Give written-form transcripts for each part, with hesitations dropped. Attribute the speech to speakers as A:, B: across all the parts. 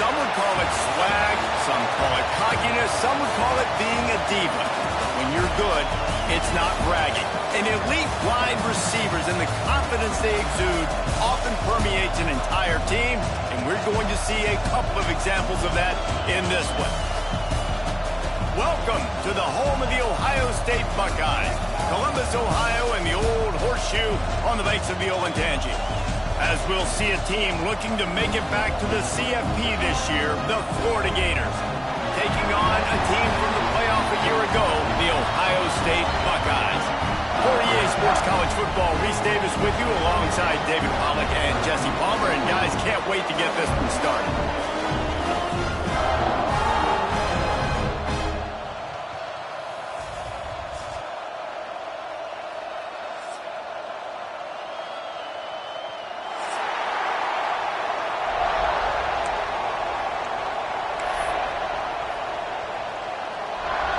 A: Some would call it swag, some call it cockiness, some would call it being a diva. When you're good, it's not bragging. And elite wide receivers and the confidence they exude often permeates an entire team, and we're going to see a couple of examples of that in this one. Welcome to the home of the Ohio State Buckeyes, Columbus, Ohio, and the old horseshoe on the banks of the Olentangy. As we'll see a team looking to make it back to the CFP this year, the Florida Gators, taking on a team from the playoff a year ago, the Ohio State Buckeyes. For EA Sports College Football, Reese Davis with you alongside David Pollack and Jesse Palmer. And guys, can't wait to get this one started.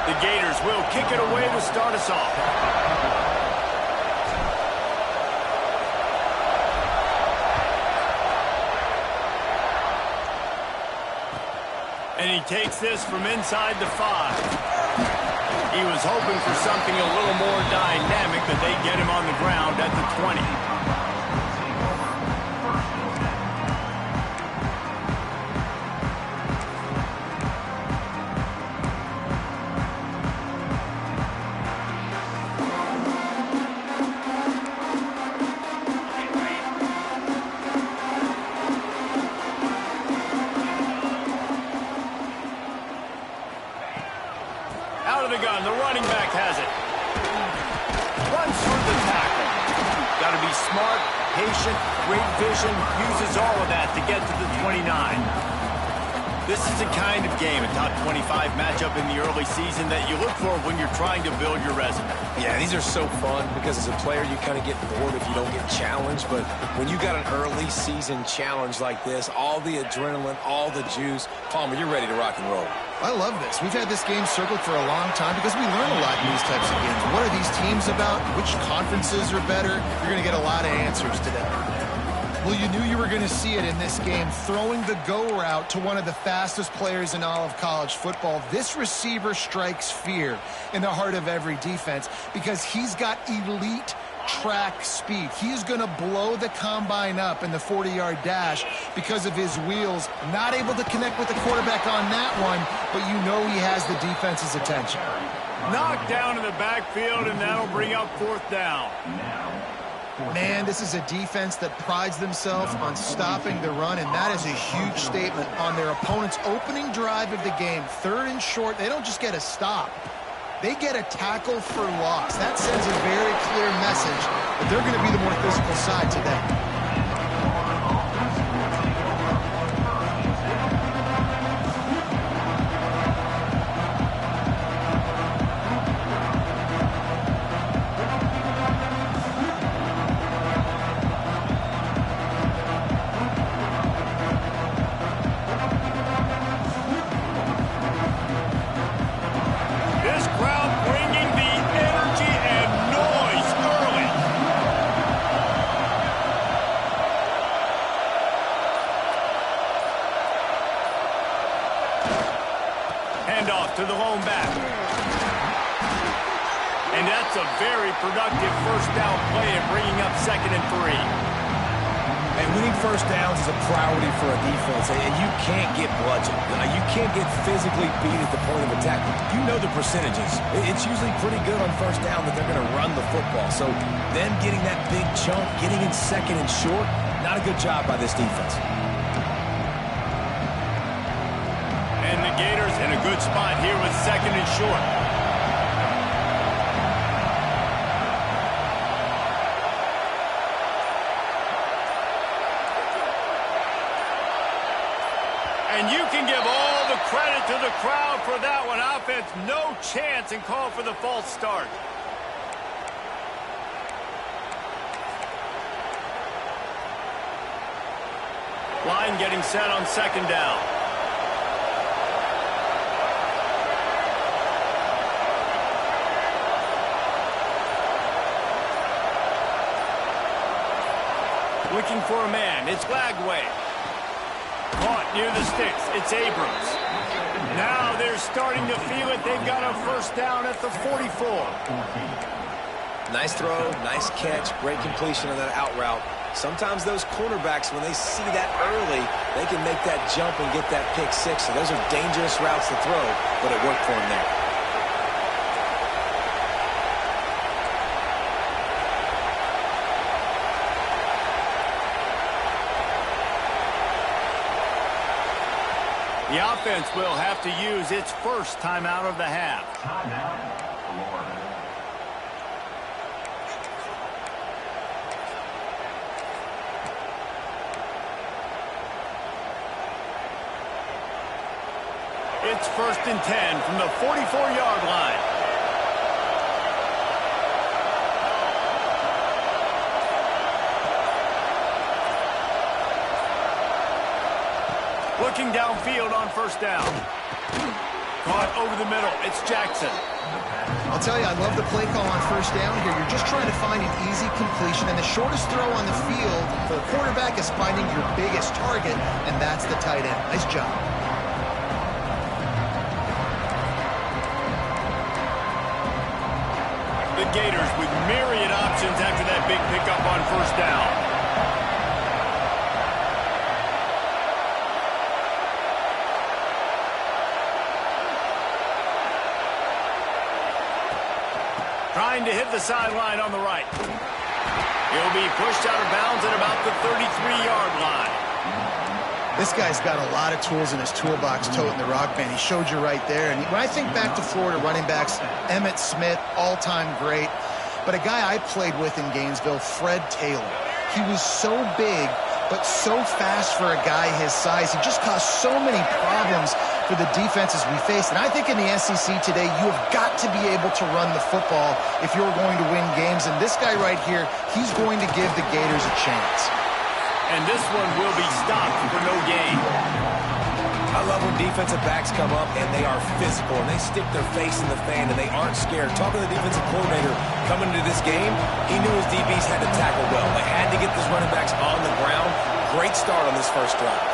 A: The Gators will kick it away to start us off. And he takes this from inside the 5. He was hoping for something a little more dynamic, but they get him on the ground at the 20. Out of the gun, the running back has it. Runs through the tackle. Got to be smart, patient, great vision, uses all of that to get to the 29. This is the kind of game, a top 25 matchup in the early season that you look for when you're trying to build your resume.
B: Yeah, these are so fun because as a player, you kind of get bored if you don't get challenged. But when you got an early season challenge like this, all the adrenaline, all the juice, Palmer, you're ready to rock and roll.
C: I love this. We've had this game circled for a long time because we learn a lot in these types of games. What are these teams about? Which conferences are better? You're going to get a lot of answers today. Well, you knew you were going to see it in this game, throwing the go route to one of the fastest players in all of college football. This receiver strikes fear in the heart of every defense because he's got elite track speed. He's going to blow the combine up in the 40-yard dash because of his wheels. Not able to connect with the quarterback on that one, but you know he has the defense's attention.
A: Knocked down in the backfield, and that'll bring up 4th down.
C: Man, this is a defense that prides themselves on stopping the run, and that is a huge statement on their opponent's opening drive of the game. 3rd and short, they don't just get a stop. They get a tackle for loss. That sends a very clear message that they're going to be the more physical side today.
A: To the lone back. And that's a very productive 1st down play and bringing up 2nd and 3.
B: And winning 1st downs is a priority for a defense, and you can't get bludgeoned. You can't get physically beat at the point of attack. You know the percentages. It's usually pretty good on 1st down that they're going to run the football. So them getting that big chunk, getting in 2nd and short, not a good job by this defense.
A: And the Gators in a good spot here with 2nd and short. And you can give all the credit to the crowd for that one. Offense, no chance, and call for the false start. Line getting set on 2nd down. Looking for a man. It's Lagway. Caught near the sticks. It's Abrams. Now they're starting to feel it. They've got a 1st down at the 44.
B: Nice throw, nice catch, great completion on that out route. Sometimes those cornerbacks, when they see that early, they can make that jump and get that pick 6. So those are dangerous routes to throw, but it worked for them there.
A: The offense will have to use its 1st timeout of the half.
D: Timeout, Florida.
A: It's 1st and 10 from the 44-yard line. Looking downfield on 1st down. Caught over the middle. It's Jackson.
C: I'll tell you, I love the play call on 1st down here. You're just trying to find an easy completion, and the shortest throw on the field for a quarterback is finding your biggest target, and that's the tight end. Nice job.
A: The Gators with myriad options after that big pickup on 1st down. Trying to hit the sideline on the right. He'll be pushed out of bounds at about the 33-yard line.
C: This guy's got a lot of tools in his toolbox toting the rock band. He showed you right there. And when I think back to Florida running backs, Emmitt Smith, all-time great. But a guy I played with in Gainesville, Fred Taylor. He was so big but so fast for a guy his size. He just caused so many problems for the defenses we faced. And I think in the SEC today, you have got to be able to run the football if you're going to win games. And this guy right here, he's going to give the Gators a chance.
A: And this one will be stopped for no gain.
B: I love when defensive backs come up and they are physical and they stick their face in the fan and they aren't scared. Talking to the defensive coordinator coming into this game, he knew his DBs had to tackle well. They had to get these running backs on the ground. Great start on this first drive.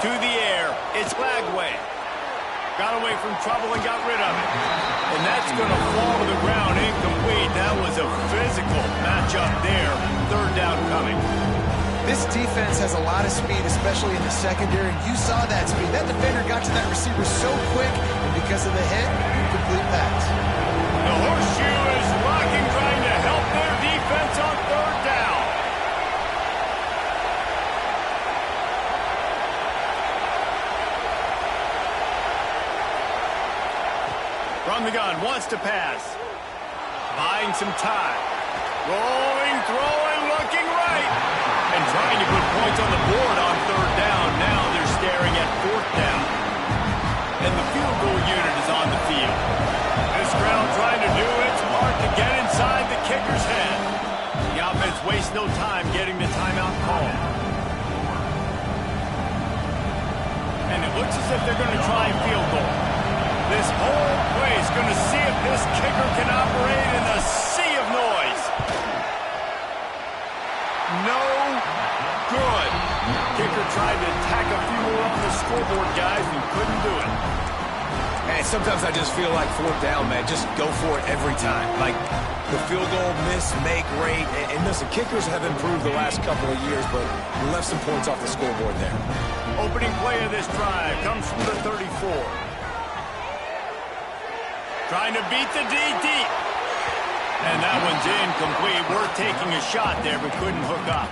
A: To the air, it's Lagway. Got away from trouble and got rid of it. And that's going to fall to the ground incomplete. That was a physical matchup there. Third down coming.
C: This defense has a lot of speed, especially in the secondary. You saw that speed. That defender got to that receiver so quick, and because of the hit, complete pass.
A: The horseshoe is rocking, trying to help their defense on third down. From the gun, wants to pass. Buying some time. Rolling, throwing, looking right. And trying to put points on the board on third down. Now they're staring at fourth down. And the field goal unit is on the field. This crowd trying to do its part to get inside the kicker's head. The offense wastes no time getting the timeout call. And it looks as if they're going to try a field goal. This whole place going to see if this kicker can operate in the sea of noise. No good. Kicker tried to tack a few more on the scoreboard, guys, and couldn't do it.
B: And sometimes I just feel like fourth down, man. Just go for it every time. Like the field goal miss, make rate. And listen, kickers have improved the last couple of years, but we left some points off the scoreboard there.
A: Opening play of this drive comes from the 34. Trying to beat the D deep. And that one's incomplete. Worth taking a shot there, but couldn't hook up.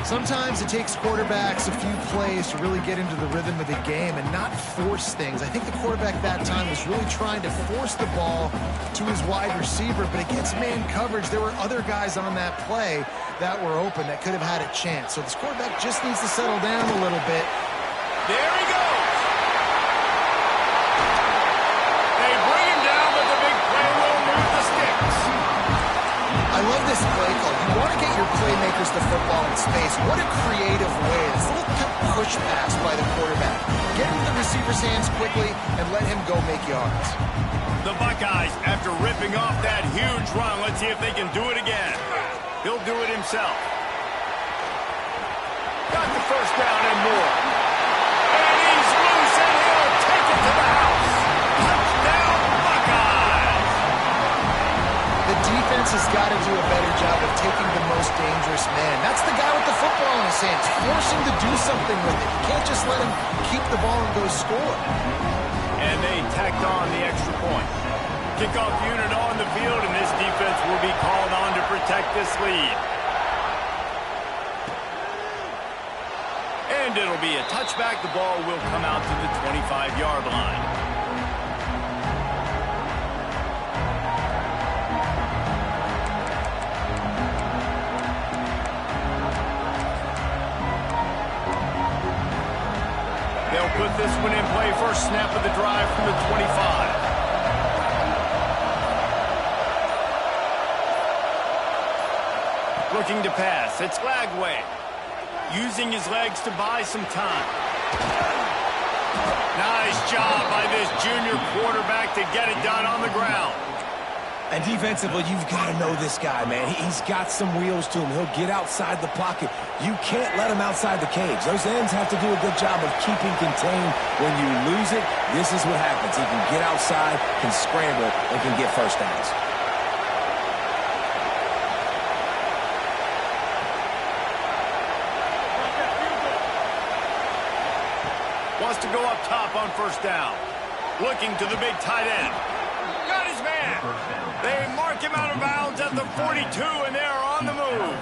C: Sometimes it takes quarterbacks a few plays to really get into the rhythm of the game and not force things. I think the quarterback that time was really trying to force the ball to his wide receiver, but against man coverage, there were other guys on that play that were open that could have had a chance. So this quarterback just needs to settle down a little bit.
A: There he goes. They bring him down, but the big play will move the sticks.
C: I love this play call. You want to get your playmakers the football in space. What a creative way. This little push pass by the quarterback. Get into the receiver's hands quickly and let him go make yards.
A: The Buckeyes, after ripping off that huge run, let's see if they can do it again. He'll do it himself. Got the first down and more. And he's loose, and he'll take it to the house. Touchdown, Buckeyes!
C: The defense has got to do a better job of taking the most dangerous man. That's the guy with the football in his hands. Force him to do something with it. You can't just let him keep the ball and go score.
A: And they tacked on the extra point. Kickoff unit on the field, and this defense will be called on to protect this lead. And it'll be a touchback. The ball will come out to the 25-yard line. They'll put this one in play. First snap of the drive from the 25. Looking to pass. It's Lagway. Using his legs to buy some time. Nice job by this junior quarterback to get it done on the ground.
B: And defensively, you've got to know this guy, man. He's got some wheels to him. He'll get outside the pocket. You can't let him outside the cage. Those ends have to do a good job of keeping contained. When you lose it, this is what happens. He can get outside, can scramble, and can get first downs.
A: Wants to go up top on first down. Looking to the big tight end. Got his man. They mark him out of bounds at the 42, and they're on the move.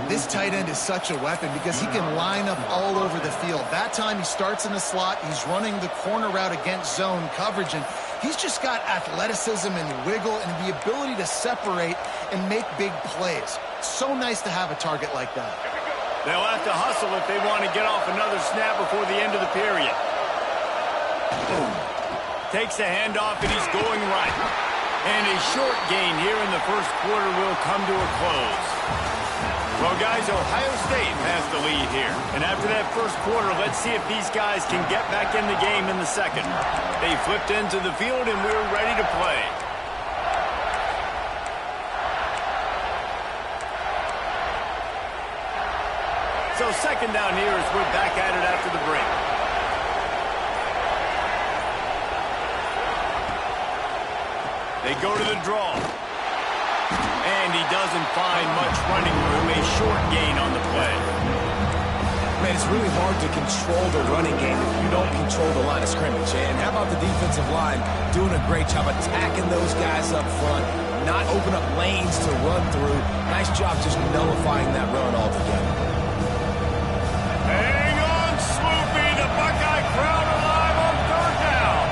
C: This tight end is such a weapon because he can line up all over the field. That time he starts in the slot, he's running the corner route against zone coverage, and he's just got athleticism and wiggle and the ability to separate and make big plays. So nice to have a target like that.
A: They'll have to hustle if they want to get off another snap before the end of the period. Takes the handoff, and he's going right. And a short gain here in the first quarter will come to a close. Well, guys, Ohio State has the lead here. And after that first quarter, let's see if these guys can get back in the game in the second. They flipped into the field, and we're ready to play. So second down here as we're back at it after the break. They go to the draw. And he doesn't find much running room. A short gain on the play.
B: Man, it's really hard to control the running game if you don't control the line of scrimmage. And how about the defensive line doing a great job attacking those guys up front, not open up lanes to run through. Nice job just nullifying that run altogether.
A: Hang on, Sloopy. The Buckeye crowd alive on third down.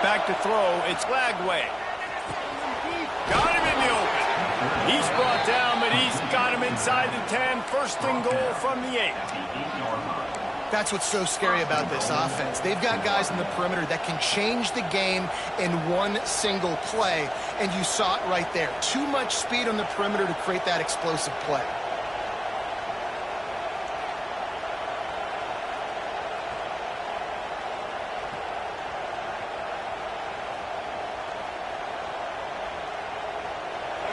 A: Back to throw. It's Lagway. Got him in the open. He's brought down, but he's got him inside the 10. First and goal from the 8.
C: That's what's so scary about this offense. They've got guys in the perimeter that can change the game in one single play, and you saw it right there. Too much speed on the perimeter to create that explosive play.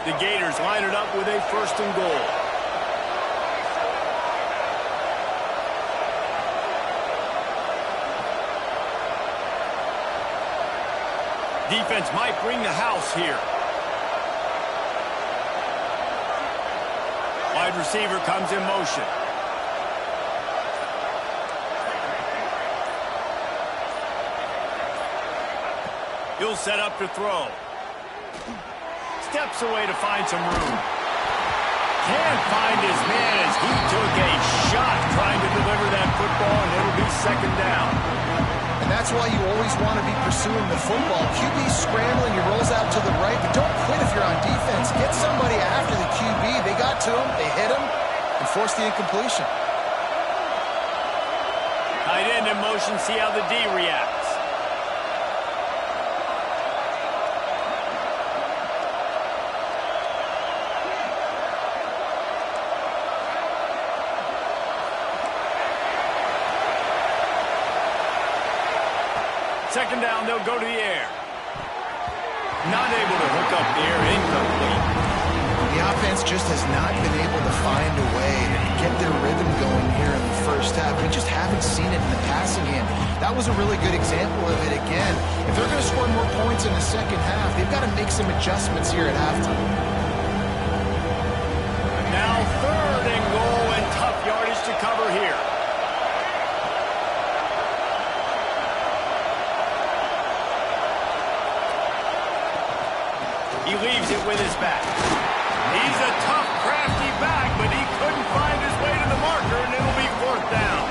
A: The Gators line it up with a first and goal. Defense might bring the house here. Wide receiver comes in motion. He'll set up to throw. Steps away to find some room. Can't find his man as he took a shot trying to deliver that football, and it'll be second down.
C: And that's why you always want to be pursuing the football. QB's scrambling, he rolls out to the right, but don't quit if you're on defense. Get somebody after the QB. They got to him, they hit him, and forced the incompletion.
A: Tight end in motion, see how the D reacts. Second down, they'll go to the air. Not able to hook up there, incomplete.
C: The offense just has not been able to find a way to get their rhythm going here in the first half. We just haven't seen it in the passing game. That was a really good example of it again. If they're going to score more points in the second half, they've got to make some adjustments here at halftime.
A: Now third and goal, and tough yardage to cover here. He leaves it with his back. He's a tough, crafty back, but he couldn't find his way to the marker, and it'll be fourth down.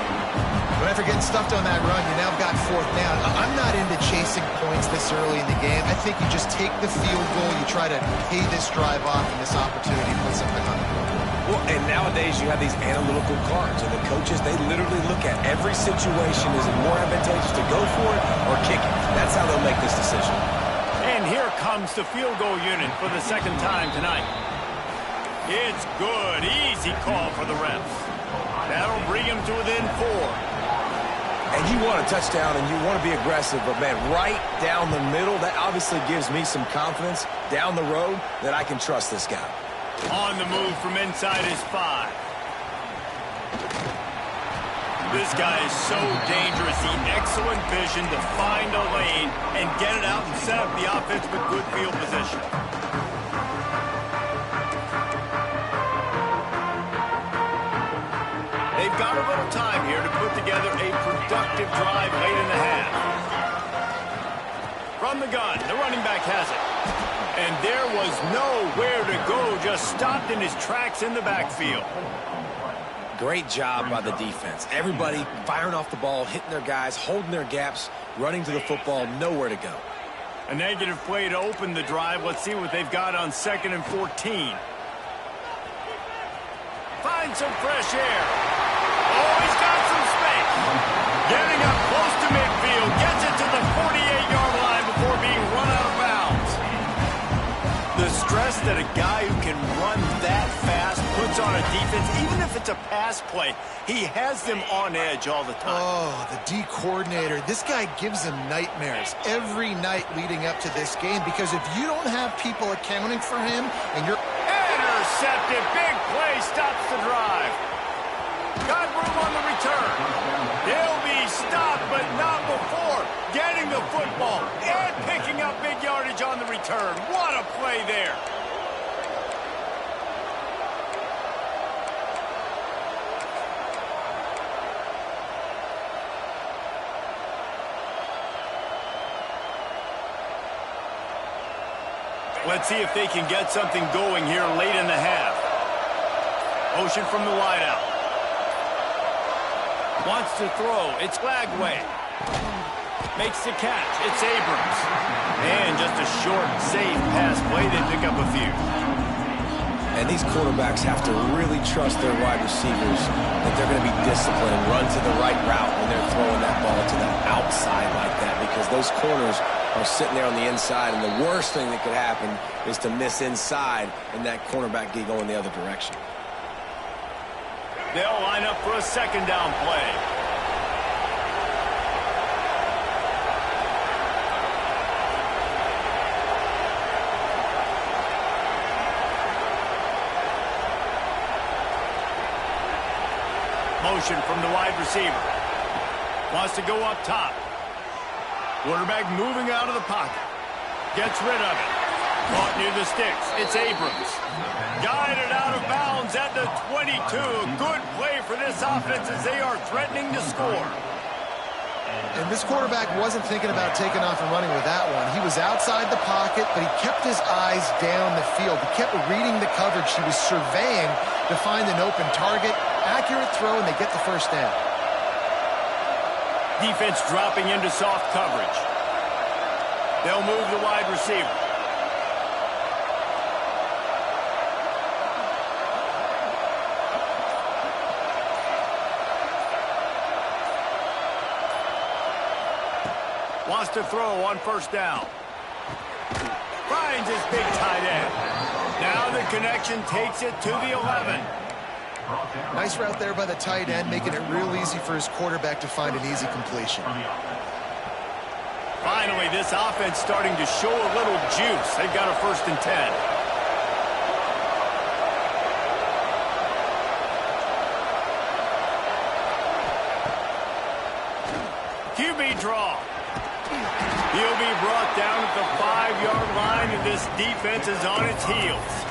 C: But after getting stuffed on that run, you now got fourth down. I'm not into chasing points this early in the game. I think you just take the field goal, you try to pay this drive off and this opportunity to put something on it.
B: Well, and nowadays you have these analytical cards, and the coaches, they literally look at every situation. Is it more advantageous to go for it or kick it? That's how they'll make this decision.
A: And here comes the field goal unit for the second time tonight. It's good. Easy call for the refs. That'll bring him to within 4.
B: And you want a touchdown and you want to be aggressive, but, man, right down the middle, that obviously gives me some confidence down the road that I can trust this guy.
A: On the move from inside his 5. This guy is so dangerous. He excellent vision to find a lane and get it out and set up the offense with good field position. They've got got a little time here to put together a productive drive late in the half. From the gun, the running back has it. And there was nowhere to go, just stopped in his tracks in the backfield.
B: Great job by the defense. Everybody firing off the ball, hitting their guys, holding their gaps, running to the football, nowhere to go.
A: A negative play to open the drive. Let's see what they've got on 2nd and 14. Find some fresh air. Oh, he's got some space. Getting up close to midfield. Gets it to the 48-yard line before being run out of bounds. The stress that a guy who can run that fast puts on a defense, even if it's a pass play, he has them on edge all the time.
C: Oh, the D coordinator. This guy gives them nightmares every night leading up to this game because if you don't have people accounting for him and you're...
A: Intercepted. Big play stops the drive. Got room on the return. He'll be stopped, but not before getting the football and picking up big yardage on the return. What a play there. Let's see if they can get something going here late in the half. Motion from the wideout. Wants to throw. It's Lagway. Makes the catch. It's Abrams. And just a short, safe pass play. They pick up a few.
B: And these quarterbacks have to really trust their wide receivers that they're going to be disciplined and run to the right route when they're throwing that ball to the outside like that, because those corners are sitting there on the inside, and the worst thing that could happen is to miss inside and that cornerback get going the other direction.
A: They'll line up for a 2nd down play. Motion from the wide receiver. Wants to go up top. Quarterback moving out of the pocket. Gets rid of it. Caught near the sticks. It's Abrams. Guided out of bounds at the 22. A good play for this offense as they are threatening to score.
C: And this quarterback wasn't thinking about taking off and running with that one. He was outside the pocket, but he kept his eyes down the field. He kept reading the coverage. He was surveying to find an open target. Accurate throw, and they get the 1st down.
A: Defense dropping into soft coverage. They'll move the wide receiver. Wants to throw on 1st down. Finds his big tight end. Now the connection takes it to the 11.
C: Nice route there by the tight end, making it real easy for his quarterback to find an easy completion.
A: Finally, this offense starting to show a little juice. They've got a 1st and 10. QB draw. He'll be brought down at the 5-yard line, and this defense is on its heels.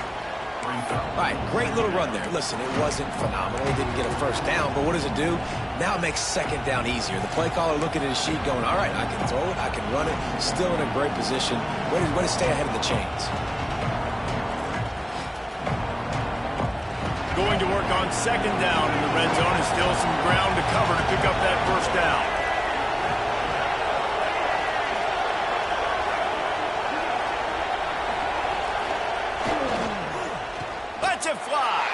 B: All right, great little run there. Listen, it wasn't phenomenal. He didn't get a 1st down, but what does it do? Now it makes 2nd down easier. The play caller looking at his sheet going, all right, I can throw it, I can run it, still in a great position. Way to stay ahead of the chains.
A: Going to work on 2nd down in the red zone, and still some ground to cover to pick up that 1st down. Fly.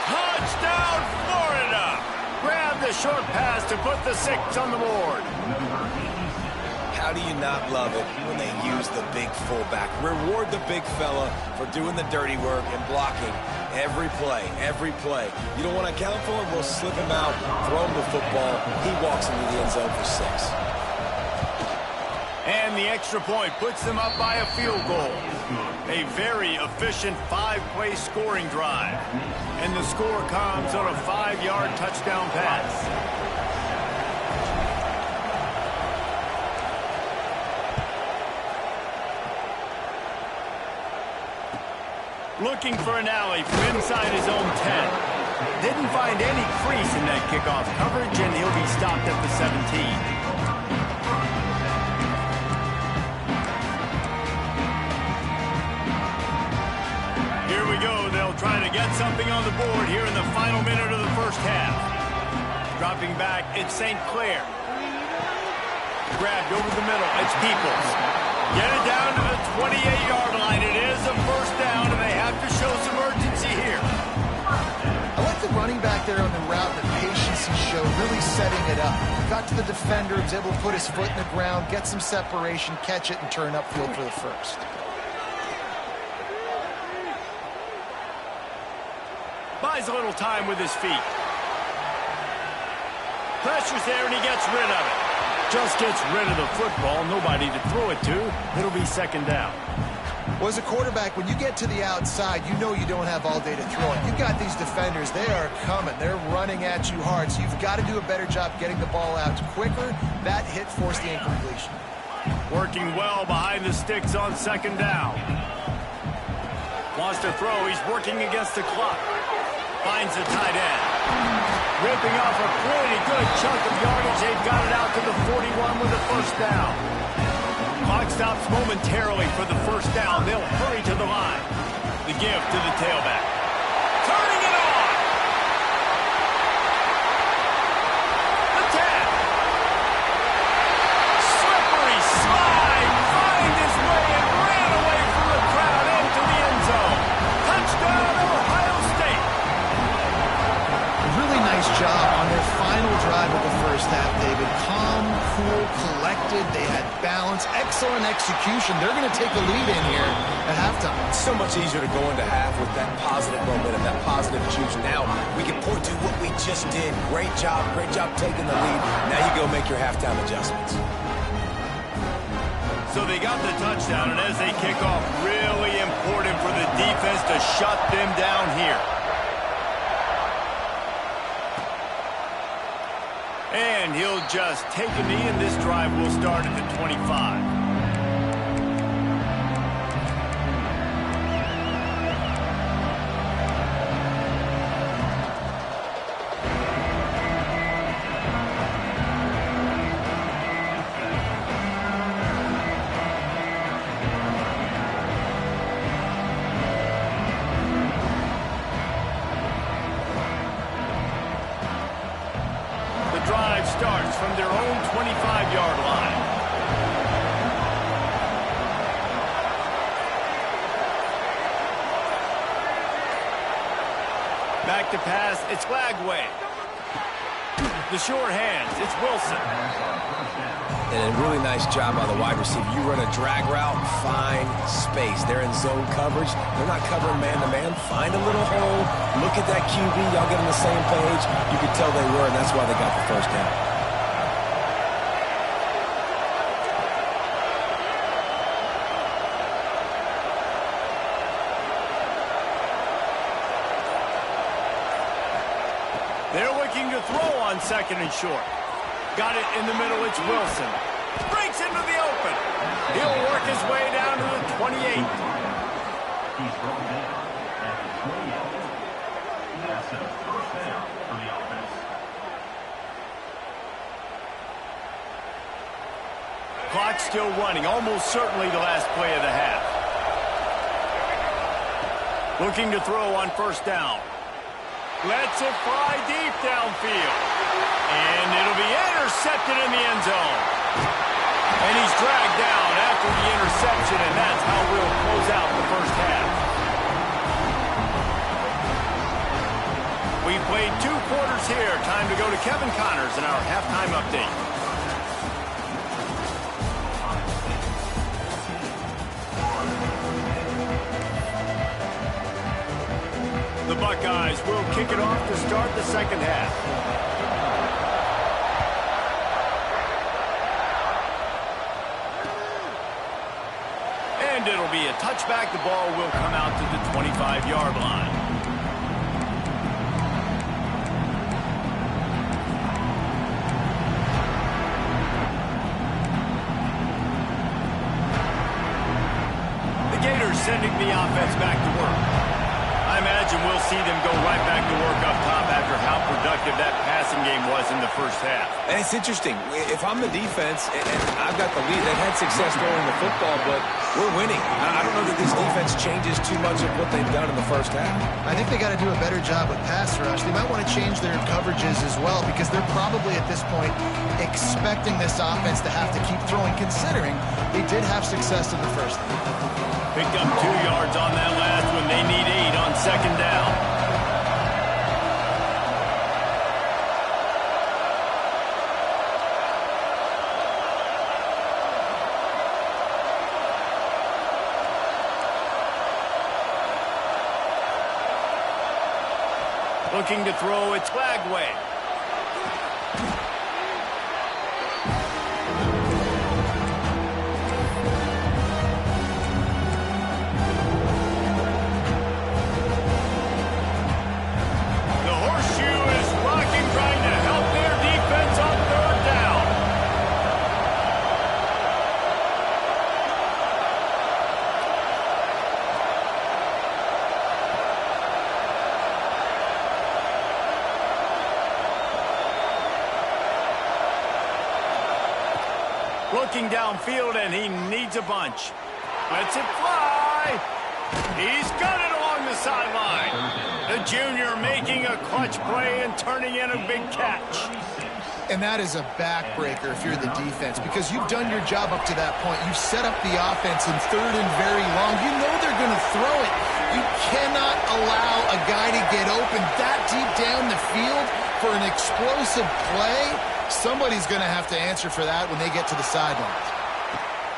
A: Touchdown, Florida. Grab the short pass to put the 6 on the board.
B: How do you not love it when they use the big fullback? Reward the big fella for doing the dirty work and blocking every play, every play. You don't want to account for him? We'll slip him out, throw him the football. He walks into the end zone for 6.
A: And the extra point puts them up by a field goal. A very efficient 5-play scoring drive. And the score comes on a 5-yard touchdown pass. Looking for an alley from inside his own 10. Didn't find any crease in that kickoff coverage, and he'll be stopped at the 17. Here we go. They'll try to get something on the board here in the final minute of the first half. Dropping back, it's St. Clair. Grabbed over the middle, it's Peoples. Get it down to the 28-yard line. It is a first down, and they have to show some urgency here.
C: I like the running back there on the route, the patience he showed, really setting it up. Got to the defender, was able to put his foot in the ground, get some separation, catch it, and turn upfield for the first.
A: Buys a little time with his feet. Pressure's there, and he gets rid of it. Just gets rid of the football. Nobody to throw it to. It'll be second down.
C: Well, as a quarterback, when you get to the outside, you know you don't have all day to throw it. You've got these defenders. They are coming. They're running at you hard. So you've got to do a better job getting the ball out quicker. That hit forced the incompletion.
A: Working well behind the sticks on second down. Wants to throw. He's working against the clock. Finds the tight end. Ripping off a pretty good chunk of yardage. They've got it out to the 41 with a first down. Clock stops momentarily for the first down. They'll hurry to the line. The give to the tailback. Turning it on. The tap. Slippery slide. Find his way and ran away from the crowd into the end zone. Touchdown, Ohio State.
C: Really nice job on their final drive of the first half, David. Calm, cool, collected. They had balance. Excellent execution. They're going to take a lead in here at halftime.
B: It's so much easier to go into half with that positive momentum, that positive juice. Now we can point to what we just did. Great job taking the lead. Now you go make your halftime adjustments.
A: So they got the touchdown, and as they kick off, really important for the defense to shut them down here. And he'll just take a knee, and this drive will start at the 25. Starts from their own 25-yard line. Back to pass, it's Lagway. The short hands, it's Wilson.
B: And a really nice job by the wide receiver. You run a drag route, find space. They're in zone coverage. They're not covering man-to-man. Find a little hole. Look at that QB. Y'all get on the same page. You could tell they were, and that's why they got the first down.
A: They're looking to throw on second and short. Got it in the middle, it's Wilson. Breaks into the open. He'll work his way down to the 28.
D: He's brought in at the 28. That's a first down for the offense.
A: Clock still running, almost certainly the last play of the half. Looking to throw on first down. Lets it fly deep downfield. And it'll be intercepted in the end zone. And he's dragged down after the interception, and that's how we'll close out the first half. We've played 2 quarters here. Time to go to Kevin Connors in our halftime update. The Buckeyes will kick it off to start the second half. And it'll be a touchback. The ball will come out to the 25-yard line. The Gators sending the offense back to work. I imagine we'll see them go right back to work up top after how productive that passing game was in the first half.
B: And it's interesting. If I'm the defense and I've got the lead, they've had success throwing the football, but we're winning. I don't know that this defense changes too much of what they've done in the first half.
C: I think they got to do a better job with pass rush. They might want to change their coverages as well because they're probably at this point expecting this offense to have to keep throwing, considering they did have success in the first half.
A: Picked up 2 yards on that last one. They need 8 on second down. Looking to throw, it's Flagway. Looking downfield, and he needs a bunch. Lets it fly. He's got it along the sideline. The junior making a clutch play and turning in a big catch.
C: And that is a backbreaker if you're the defense because you've done your job up to that point. You've set up the offense in third and very long. You know they're going to throw it. You cannot allow a guy to get open that deep down the field for an explosive play. Somebody's going to have to answer for that when they get to the sidelines.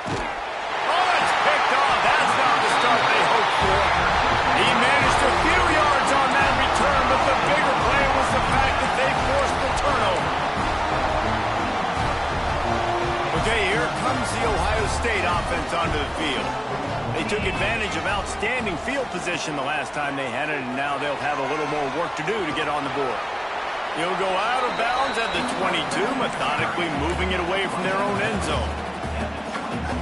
A: Oh, it's picked off. That's not the start they hoped for. He managed a few yards on that return, but the bigger play was the fact that they forced the turnover. Okay, here comes the Ohio State offense onto the field. They took advantage of outstanding field position the last time they had it, and now they'll have a little more work to do to get on the board. He'll go out of bounds at the 22, methodically moving it away from their own end zone.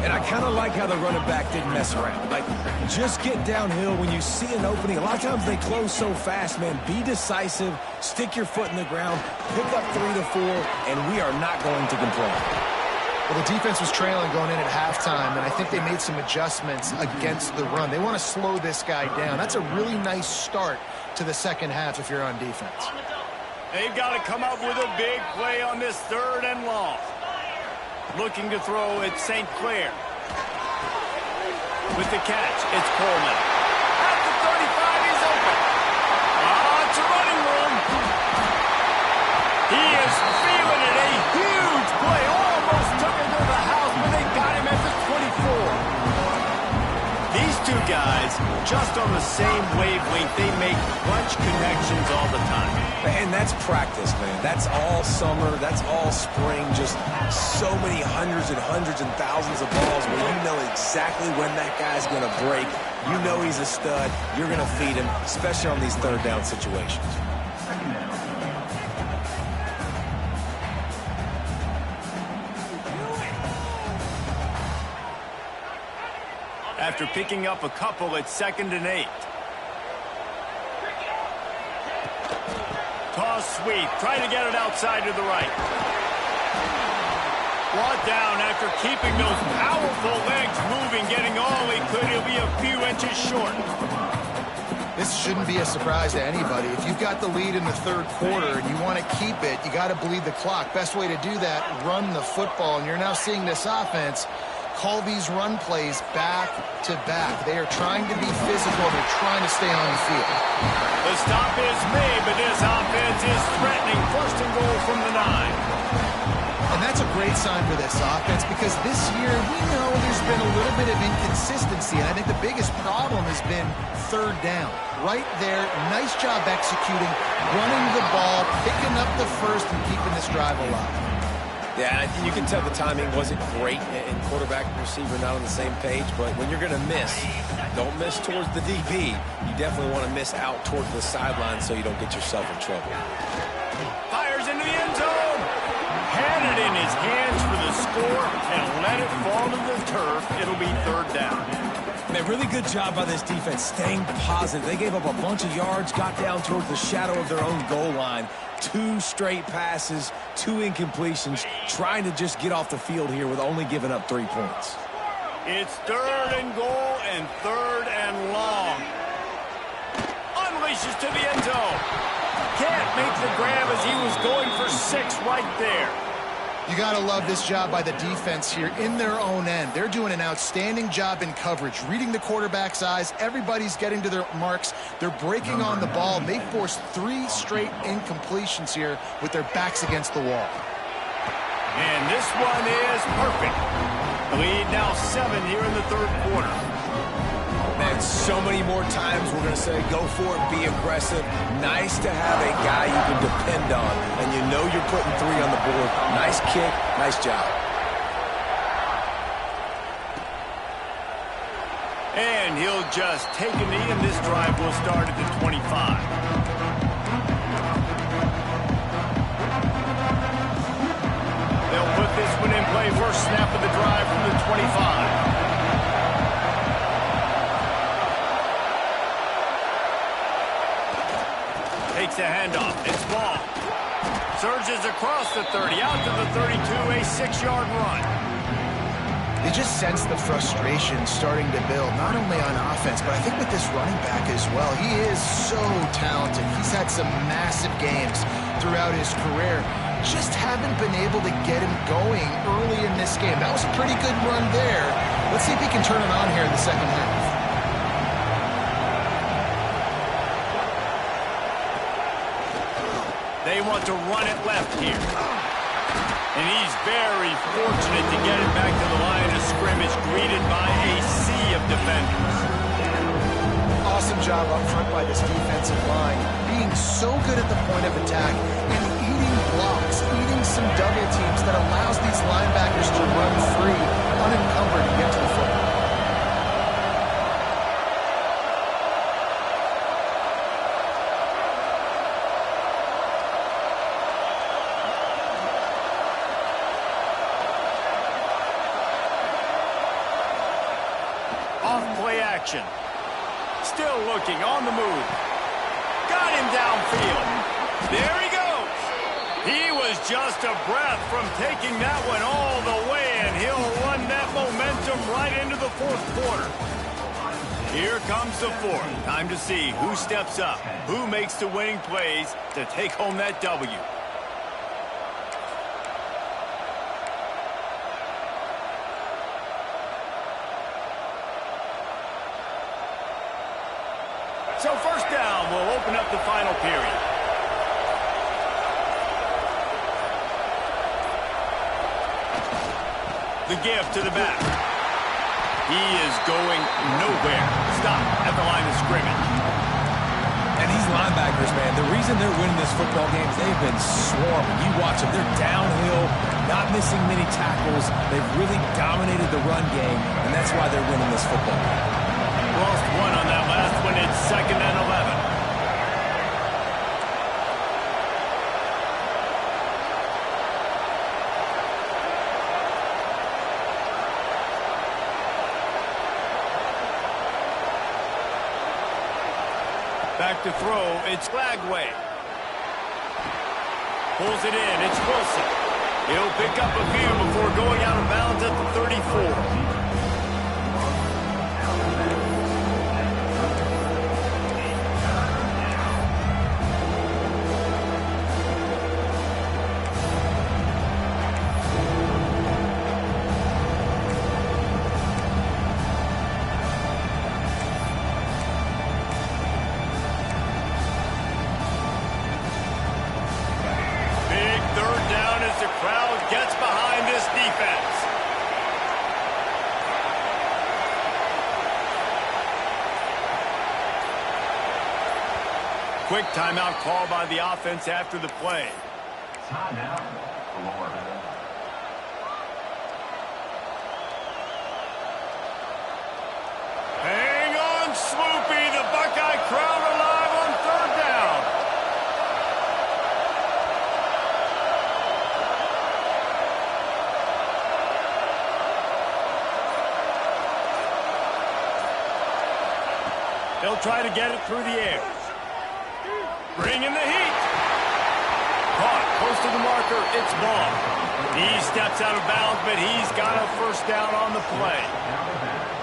B: And I kind of like how the running back didn't mess around. Like, just get downhill when you see an opening. A lot of times they close so fast, man. Be decisive, stick your foot in the ground, pick up 3 to 4, and we are not going to complain.
C: Well, the defense was trailing going in at halftime, and I think they made some adjustments against the run. They want to slow this guy down. That's a really nice start to the second half if you're on defense.
A: They've got to come up with a big play on this third and long. Looking to throw, it's St. Clair. With the catch, it's Coleman. At the 35, he's open. It's a running room. He is feeling it. A huge play. Almost took him to the house, but they got him at the 24. These two guys, just on the same wavelength, they make clutch connections all the time.
B: And that's practice, man. That's all summer. That's all spring. Just so many hundreds and thousands of balls where you know exactly when that guy's going to break. You know he's a stud. You're going to feed him, especially on these third down situations.
A: After picking up a couple, it's 2nd and 8. Toss sweep. Try to get it outside to the right. Brought down after keeping those powerful legs moving, getting all he could. He'll be a few inches short.
C: This shouldn't be a surprise to anybody. If you've got the lead in the third quarter and you want to keep it, you got to bleed the clock. Best way to do that, run the football. And you're now seeing this offense call these run plays back to back. They are trying to be physical. They're trying to stay on the field.
A: The stop is made, but this offense is threatening. 1st and goal from the 9.
C: And that's a great sign for this offense because this year we know there's been a little bit of inconsistency. And I think the biggest problem has been third down. Right there, nice job executing, running the ball, picking up the first, and keeping this drive alive.
B: Yeah, you can tell the timing wasn't great, and quarterback and receiver not on the same page, but when you're going to miss, don't miss towards the DB. You definitely want to miss out towards the sideline so you don't get yourself in trouble.
A: Fires into the end zone. Had it in his hands for the score and let it fall to the turf. It'll be 3rd down.
B: Man, really good job by this defense staying positive. They gave up a bunch of yards, got down towards the shadow of their own goal line. 2 straight passes, 2 incompletions, trying to just get off the field here with only giving up 3 points.
A: It's 3rd and goal and 3rd and long. Unleashes to the end zone. Can't make the grab as he was going for 6 right there.
C: You got to love this job by the defense here in their own end. They're doing an outstanding job in coverage, reading the quarterback's eyes. Everybody's getting to their marks. They're breaking on the ball. They forced 3 straight incompletions here with their backs against the wall.
A: And this one is perfect. The lead now 7 here in the 3rd quarter.
B: Man, so many more times we're going to say go for it, be aggressive. Nice to have a guy you can depend on, and you know you're putting 3 on the board. Nice kick, nice job.
A: And he'll just take a knee, and this drive will start at the 25. They'll put this one in play. First snap of the drive from the 25. Takes a handoff. It's ball. Surges across the 30, out to the 32, a 6-yard run.
C: They just sense the frustration starting to build, not only on offense, but I think with this running back as well. He is so talented. He's had some massive games throughout his career. Just haven't been able to get him going early in this game. That was a pretty good run there. Let's see if he can turn it on here in the second half.
A: They want to run it left here. And he's very fortunate to get it back to the line of scrimmage, greeted by a sea of defenders.
C: Awesome job up front by this defensive line, being so good at the point of attack and eating blocks, eating some double teams that allows these linebackers to run free, unencumbered, and get to the football.
A: Action. Still looking on the move. Got him downfield. There he goes. He was just a breath from taking that one all the way, and he'll run that momentum right into the 4th quarter. Here comes the 4th. Time to see who steps up, who makes the winning plays to take home that W. So 1st down will open up the final period. The give to the back. He is going nowhere. Stop at the line of scrimmage.
B: And these linebackers, man, the reason they're winning this football game is they've been swarming. You watch them. They're downhill, not missing many tackles. They've really dominated the run game, and that's why they're winning this football game.
A: Lost 1 on that last one. It's 2nd and 11. Back to throw. It's Lagway. Pulls it in. It's Wilson. He'll pick up a few before going out of bounds at the 34. Quick timeout call by the offense after the play.
D: Timeout, Florida.
A: Hang on, Swoopy. The Buckeye crowd alive on 3rd down. They'll try to get it through the air. Bring in the heat. Caught, close to the marker, it's ball. He steps out of bounds, but he's got a first down on the play.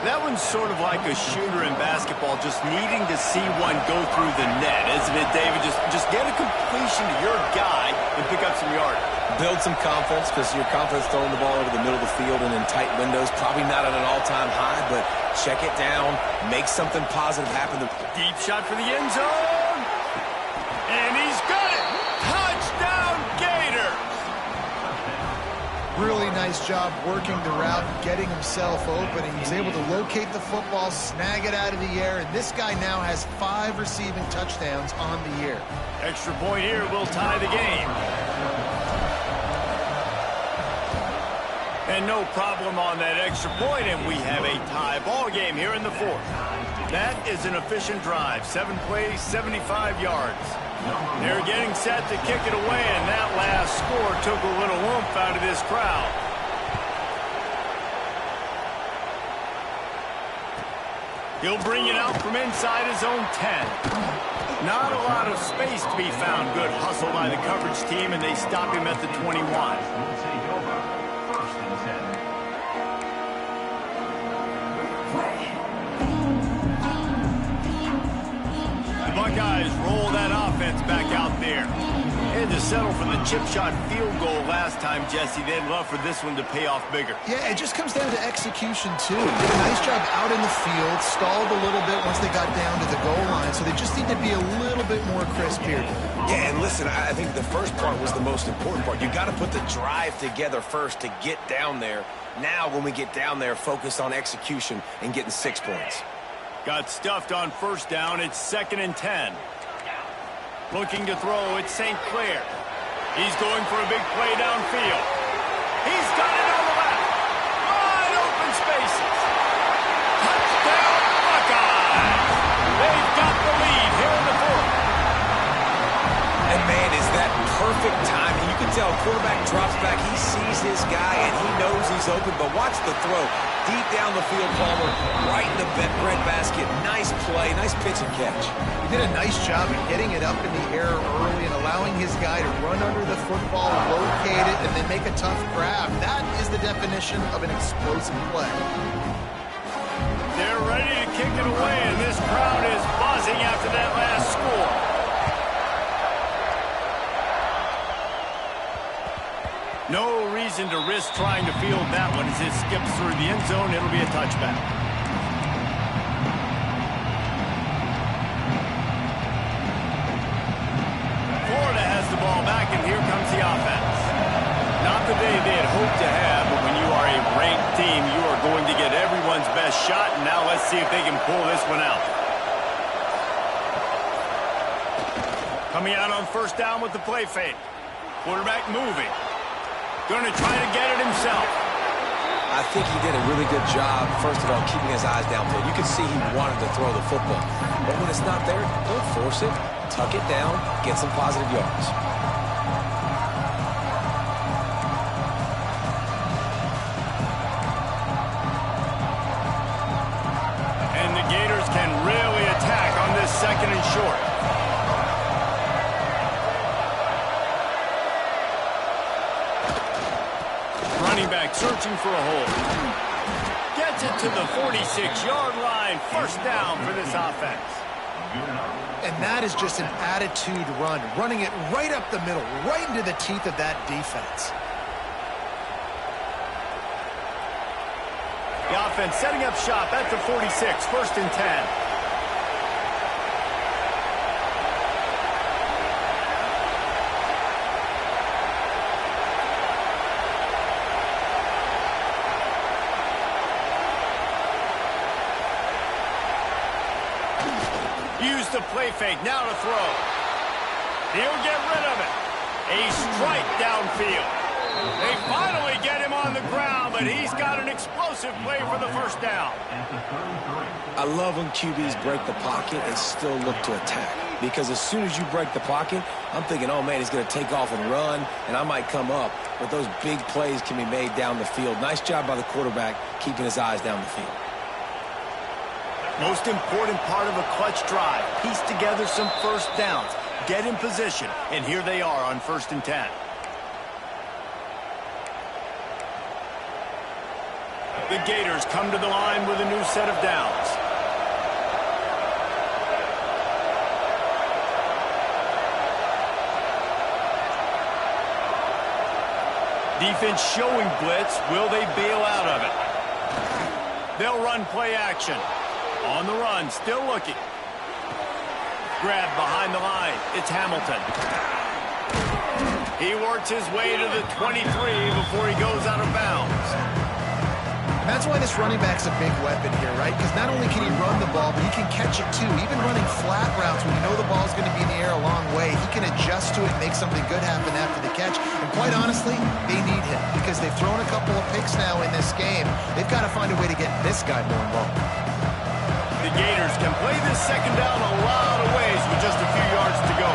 A: That one's sort of like a shooter in basketball, just needing to see one go through the net. Isn't it, David? Just get a completion to your guy and pick up some yardage.
B: Build some confidence, because your confidence throwing the ball over the middle of the field and in tight windows, probably not at an all-time high, but check it down, make something positive happen.
A: Deep shot for the end zone. And he's got it. Touchdown, Gators.
C: Really nice job working the route, getting himself open, and he's able to locate the football, snag it out of the air, and this guy now has 5 receiving touchdowns on the year.
A: Extra point here will tie the game. And no problem on that extra point, and we have a tie ball game here in the fourth. That is an efficient drive. 7 plays, 75 yards. They're getting set to kick it away, and that last score took a little oomph out of this crowd. He'll bring it out from inside his own 10. Not a lot of space to be found. Good hustle by the coverage team, and they stop him at the 21. The Buckeyes roll that offense back out there. They had to settle for the chip shot field goal last time, Jesse. They'd love for this one to pay off bigger.
C: Yeah, it just comes down to execution, too. Did a nice job out in the field, stalled a little bit once they got down to the goal line, so they just need to be a little bit more crisp here.
B: Yeah, and listen, I think the first part was the most important part. You got to put the drive together first to get down there. Now, when we get down there, focus on execution and getting 6 points.
A: Got stuffed on first down. It's 2nd and 10. Looking to throw, it's St. Clair. He's going for a big play downfield. He's got it on the left. Wide open spaces. Touchdown, Buckeyes. They've got the lead here in the fourth.
B: And, man, is that perfect timing. You can tell quarterback drops back. He sees his guy, and he knows he's open. But watch the throw. Deep down the field, Palmer, right in the breadbasket. Nice play, nice pitch and catch.
C: He did a nice job of getting it up in the air early and allowing his guy to run under the football, locate it, and then make a tough grab. That is the definition of an explosive play.
A: They're ready to kick it away, and this crowd is buzzing after that last score. No reason to risk trying to field that one as it skips through the end zone. It'll be a touchback. Florida has the ball back, and here comes the offense. Not the day they had hoped to have, but when you are a ranked team, you are going to get everyone's best shot, and now let's see if they can pull this one out. Coming out on first down with the play fake. Quarterback moving. Going to try to get it himself.
B: I think he did a really good job, first of all, keeping his eyes downfield. You could see he wanted to throw the football. But when it's not there, don't force it. Tuck it down, get some positive yards.
A: And the Gators can really attack on this 2nd and short. Back searching for a hole. Gets it to the 46-yard line. First down for this offense.
C: And that is just an attitude run, running it right up the middle, right into the teeth of that defense.
A: The offense setting up shop at the 46, 1st and 10. Use the play fake, now to throw. He'll get rid of it. A strike downfield. They finally get him on the ground, but he's got an explosive play for the first down.
B: I love when QBs break the pocket and still look to attack. Because as soon as you break the pocket, I'm thinking, oh, man, he's going to take off and run, and I might come up. But those big plays can be made down the field. Nice job by the quarterback keeping his eyes down the field.
A: Most important part of a clutch drive. Piece together some first downs. Get in position. And here they are on 1st and 10. The Gators come to the line with a new set of downs. Defense showing blitz. Will they bail out of it? They'll run play action. On the run, still looking. Grab behind the line. It's Hamilton. He works his way to the 23 before he goes out of bounds.
C: And that's why this running back's a big weapon here, right? Because not only can he run the ball, but he can catch it too. Even running flat routes when you know the ball's going to be in the air a long way, he can adjust to it and make something good happen after the catch. And quite honestly, they need him because they've thrown a couple of picks now in this game. They've got to find a way to get this guy more involved.
A: The Gators can play this second down a lot of ways with just a few yards to go.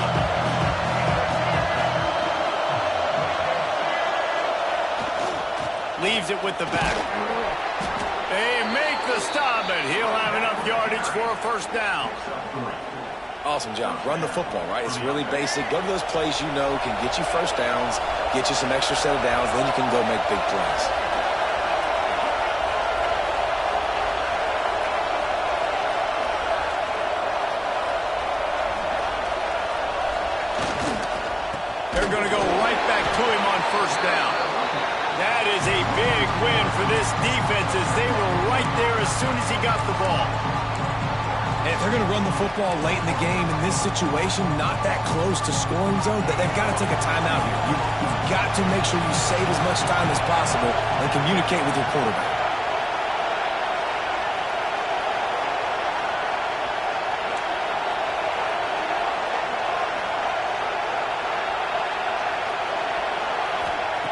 A: Leaves it with the back. They make the stop, and he'll have enough yardage for a first down.
B: Awesome job. Run the football, right? It's really basic. Go to those plays you know can get you first downs, get you some extra set of downs, then you can go make big plays.
A: They're going to go right back to him on first down. That is a big win for this defense as they were right there as soon as he got the ball.
B: And if they're going to run the football late in the game in this situation, not that close to scoring zone, they've got to take a timeout here. You've got to make sure you save as much time as possible and communicate with your quarterback.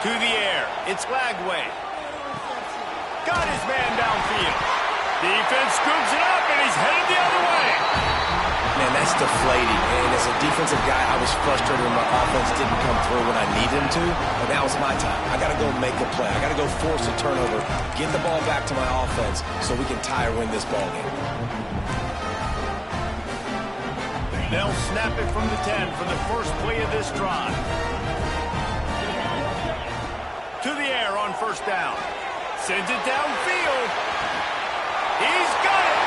A: To the air. It's Lagway. Got his man downfield. Defense scoops it up, and he's headed the other way.
B: Man, that's deflating. And as a defensive guy, I was frustrated when my offense didn't come through when I needed him to. But now it's my time. I got to go make a play. I got to go force a turnover, get the ball back to my offense so we can tie or win this ball game.
A: They'll snap it from the 10 for the first play of this drive. To the air on first down. Sends it downfield. He's got it.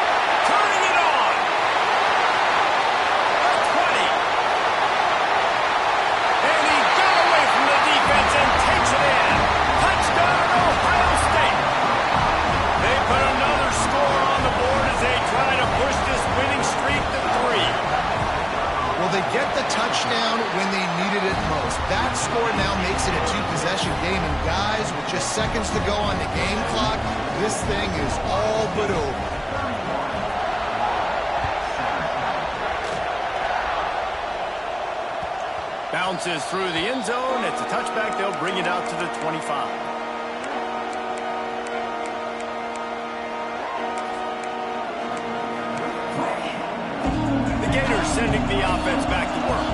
A: Turning it on. A 20. And he got away from the defense and takes it in. Touchdown, Ohio State. They put another score on the board as they try to push this winning streak to 3.
C: Well, they get the touchdown when they needed it most. That score now makes it a 2-possession game, and guys, with just seconds to go on the game clock, this thing is all but over.
A: Bounces through the end zone. It's a touchback. They'll bring it out to the 25. Gators sending the offense back to work.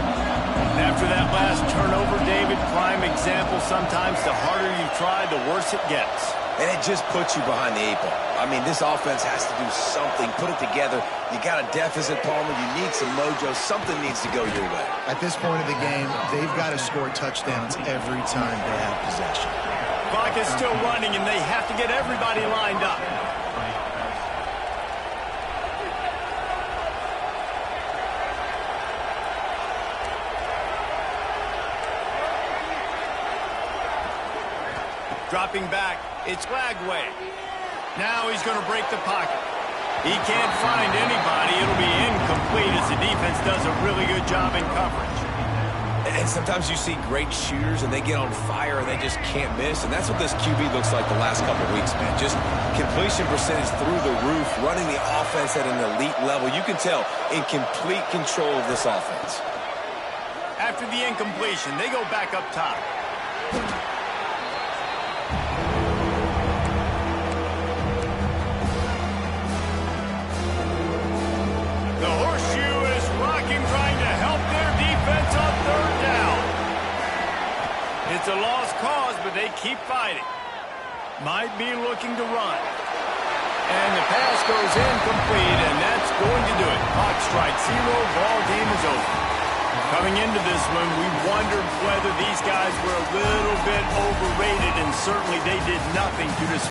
A: After that last turnover, David, prime example, sometimes the harder you try, the worse it gets.
B: And it just puts you behind the 8 ball. I mean, this offense has to do something, put it together. You got a deficit, Palmer. You need some mojo. Something needs to go your way.
C: At this point of the game, they've got to score touchdowns every time they have possession.
A: Clock is still running, and they have to get everybody lined up. Dropping back, it's Lagway. Now he's going to break the pocket. He can't find anybody. It'll be incomplete as the defense does a really good job in coverage.
B: And sometimes you see great shooters, and they get on fire, and they just can't miss. And that's what this QB looks like the last couple of weeks, man. Just completion percentage through the roof, running the offense at an elite level. You can tell in complete control of this offense.
A: After the incompletion, they go back up top. The horseshoe is rocking, trying to help their defense on third down. It's a lost cause, but they keep fighting. Might be looking to run. And the pass goes incomplete, and that's going to do it. Clock strikes 0, ball game is over. Coming into this one, we wondered whether these guys were a little bit overrated, and certainly they did nothing to display.